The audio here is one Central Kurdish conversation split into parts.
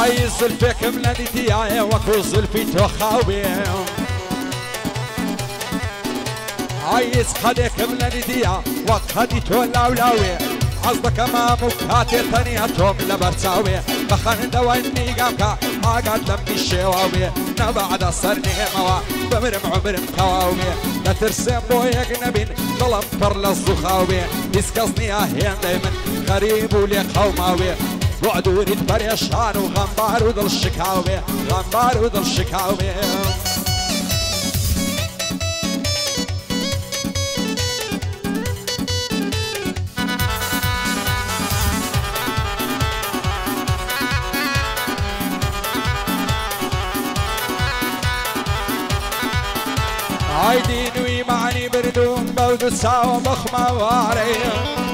هاي زلفك ملدتي يا وكو زلفي تخاوي هاي خدك ملدتي يا وخدي تولاولاوي عصدك ما مكاتي ثانية توم لبرتاوي بخان دواني قامكا عقد لمي الشواوي نبعد صرني موا بمرم عمرم كواوي لا ترسم بويق نبين ظلم فرل الزخاوي يسكزني اهين دايما غريب ولي قوماوي وعد وريد بريشان وغنبار وذل الشكاوي غنبار وذل الشكاوي عايدين ويمعني بردون بود ساو مخما واري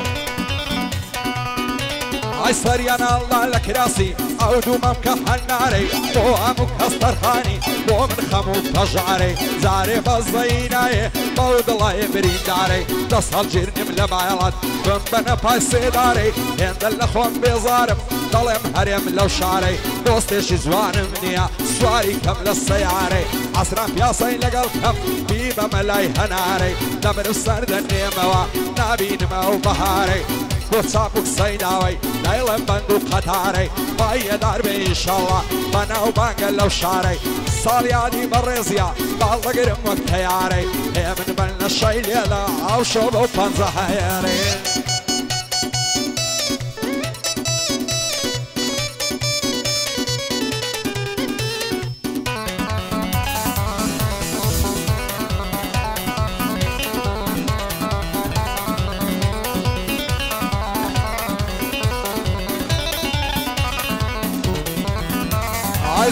عاي صريانا الله لك راسي عودو ممكح الناري بو امك استرخاني بو من خمو تجعري زاري بزيناي بود الله يبرين داري تصل جيرني من لمعيلات بنا باسي داري هند الاخوان بيزارم ظلم هرم لو شعري دوستي زوان منيا سواري كم للسياري عصرا بياصي لقل كم بيبا ملاي هناري دمر السرد النيموا نابين مو بهاري وصابك سيداوي ليلا بندو قطاري باي داربي ان شاء الله بنا وباقل لو شعري صاليادي مريزيا بالغرم وقتياري هي من بلنا الشي ليلا او شوبو بانزهيري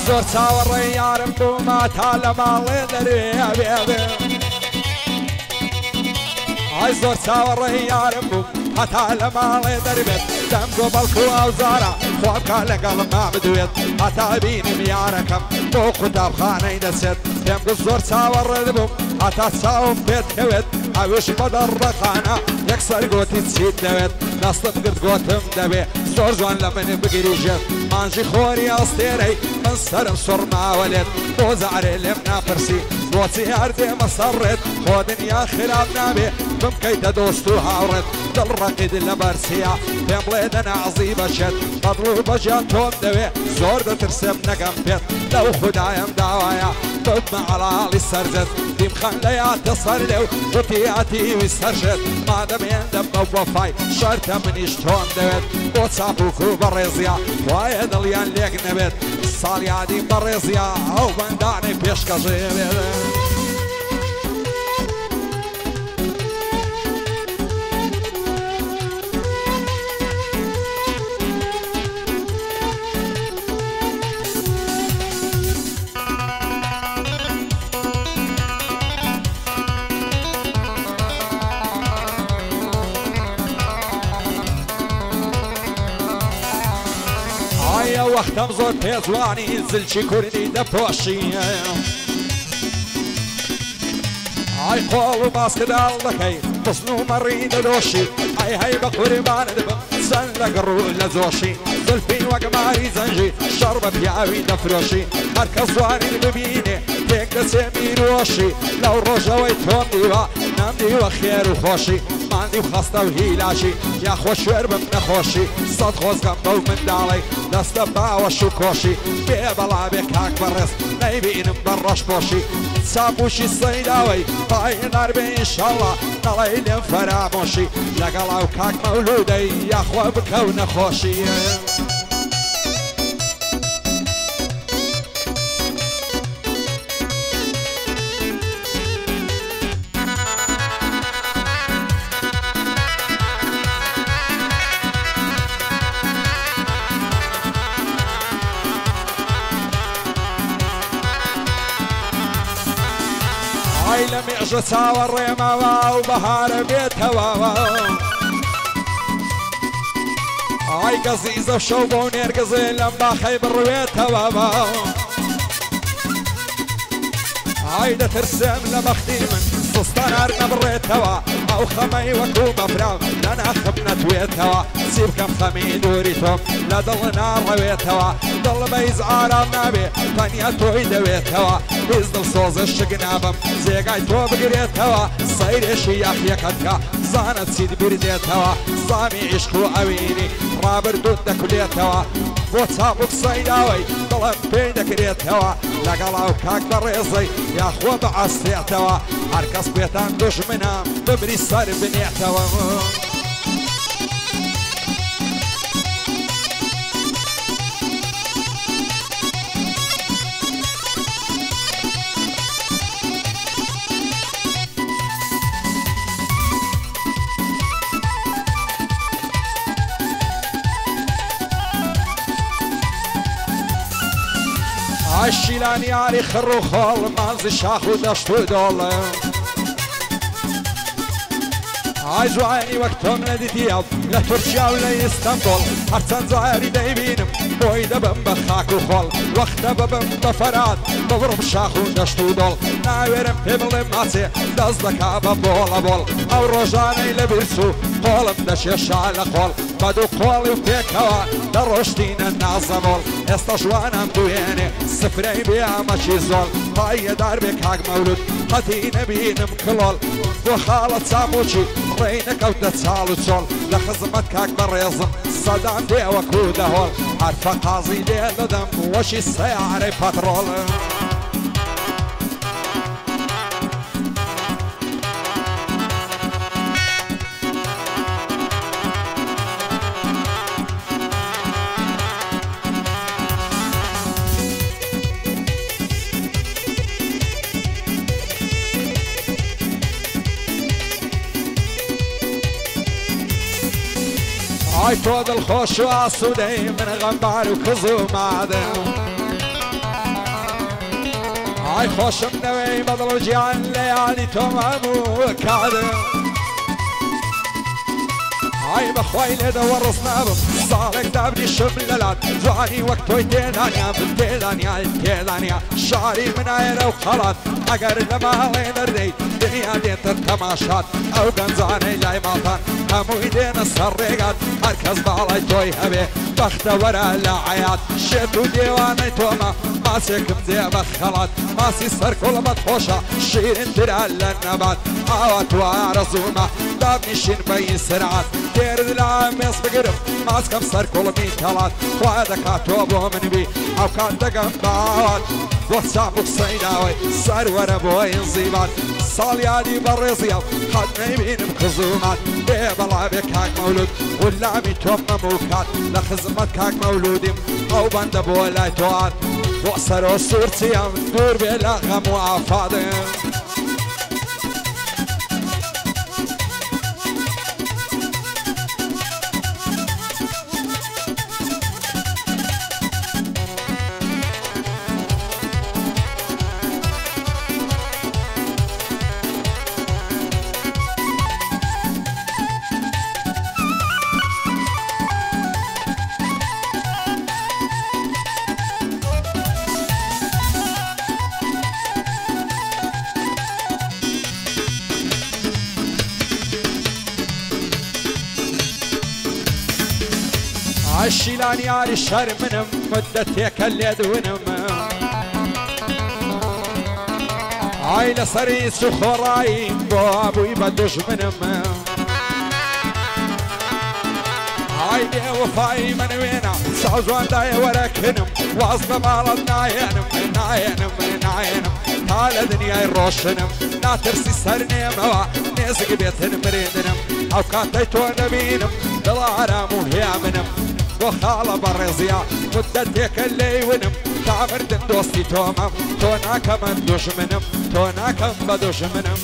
زور تاور يارم بوما تالا مالي دريا بيبي هاي زور تاور يارم بوما تالا مالي دريا دم قبل كوا وزارة خوابك لقلب ما بدويت حتى بيني مياركم بو قطاب خاني دست دم زور تاور بوم حتى تساوم بيت كويت عوش بدر رخانا يكسر قوتي تسيد دويت نصف قرد قوتم دبي زور جوان لمن بقريجت مانجي خوري أصديري من سرم صرما ولد وزعري لمنا فرسي بوتي أردي مصرد خودن يا خلاب نابي بمكيت دوستو هاورد دل رقيد لبرسيا بمليدنا عظيبة شد مضروبة جاتهم دوي زور دا ترسم نقم بيت لو خدايم داوايا بما على علي سرزت ديم خليات تصرلو وطياتي ويسرشت ما دم يندم وفاي شرطة من يشتون دويت وصابوكو بريزيا وايد اليان ليك نبت صاليادي بريزيا او بنداني بيش كجيبت وقتم زور پیزوانی زلچی کردی دپوشی ای قول ماسک دالدکی بسنو مرید دوشی ای بقربان دبم زن لقرو لزوشی زلفی وقماری زنجی شرب پیاوی دفروشی مرکز زوانی ببینه تک دسمی روشی لو روژوی توم دیوا نم دیوا خیر و خوشی من دیو خسته و هیلاشی یا خوش وربم نخوشی صد خوزگم بو من دالی دست باوش و کوشی بی بلا بی کاک برس نیبینم براش باشی سابوشی سیداوی پای نار بی انشالله نلیلم فراموشی لگلاو کاک مولودی یا خو بکو نخوشی لم يعجسها والريمة وبهار بيتها هاي قزيزة وشوبون يرقزي لما خيبر بيتها هاي دا ترسم لمختيمن صصت سەنار نەبڕێتەوە ئەو خەمەی وەکو مەفرام لەنا خەم نەتوێتەوە چی بکەم خەمی دووری تۆم لە دڵ ناڕەوێتەوە دڵ بەیز ئارام نابێ تەنیا تۆی دەوێتەوە هیچ دڵسۆزە شک نابم جێگای تۆ بگرێتەوە سەیرێشی یاخیەکەت کە زانت چیت بردێتەوە زامی عیشق و ئەوینی ڕابردوت دەکولێتەوە بۆ چاپوک سەیداوەی دڵم پێی دەکرێتەوە لەگەڵاو کاک بەڕێزەی یاخۆ بەعەستێتەوە هەرکەس بێتان دوژمنم ببری سەر بنێتەوە عشیلان یاری خڕ و خۆڵ مانزی شاخ و دەشت و دۆڵ ئای جوانی وەک تۆم نەدیدیە لە تورکیا و لە ئیستەنبوڵ هەرچەند جاری دەیبینم بۆی دەبم بە خاک و خۆڵ وەختە ببم بە فەرات ببڕم شاخ و دەشت و دۆڵ ناوێرم پێ بڵێ ماچێ دەست دەکا بە بۆڵە بۆڵ ئەو ڕۆژانەی لە بیرچوو قۆڵم دەشێشا لە قۆڵ بە دوو قۆڵی و پێکەوە دەڕۆشتینە نازەمۆڵ ئێستا ژوانم دوێنێ سفرەی بێمەچی زۆڵ پایەدار بێ کاک مەولود قەتی نەبینم کڵۆڵ بۆ خاڵە چاموچی ڕێی نەکەوتە چاڵ و چۆڵ لە خزمەت کاک بەڕێزم سەدان دێوەکو دەهۆڵ هەرفە قازی لێ دەدەم وەشی سەیارەی پەتڕۆڵ ئای تۆ دڵخۆش و ئاسوودەی من غەمبار و کز و مادەم ئای خۆشم نەوەی بەدڵ و گیان لە یادی تۆم هەموو کادم ئای بەخوای لێدەوە ڕست نابم ساڵێک دابنیشم لەلات جوانی وەک تۆی تێدانیا من تێدانیا شاری منایەرە و خەڵات ئەگەر لە ماڵێ دەردەیت دنیا دێتر تەماشات ئەو گەنجانەی لای ماڵتان هەمووی دێنە سەر ڕێگات هەرکەس باڵای تۆی هەبێ بەختەوەرە لە عەیات شێت و دێوانەی تۆمە ماسێکم دێ بە خەڵات ماسی سەر کوڵمەت خۆشە شیرینترە لە نەبات ئاوا تو ئارەزوومە دابنیشین بەی سرعات تێرد لە مێز بگرم ماسکەم سەر کوڵمی تەڵات خوا دەکات تۆ بۆ منبی ئەو کات دەگەم باوات بۆ چاپوک سەیداوەی سەروەرە بۆی زیبات ساڵیادی بەڕێزیە قەت نەیبینم خزومات بێ بەڵا بێ کاک مەولود ولامی تۆم مەموکات لە خزمەت کاک مەولودیم ئەو بەندە بۆ لای تۆات بۆ سەر و سوورچیم دوور بێ لە غەم و ئافادم عشیلان یاری شەرمنم مدەتێکە لێ دوونم ئای لەسەری سو خۆڕایی بۆ ئابووی بە دوژمنم ئای بێوەفایی منوێنە سازواندایە وەرەکنم واز بە ماڵت نایەنم تا لە دنیای ڕۆشنم ناترسی سەر نێمەوە نێزگ بێتن مرێنم ئەو کاتەی تۆ نەبینم دڵ ئارام و هێیا منم بۆ خاڵە بەڕێزیە مدەتێکە لێیونم تا مردن دۆستی تۆمەم تۆ ناکەمە دوژمنم تۆ ناکەم بە دوژمنم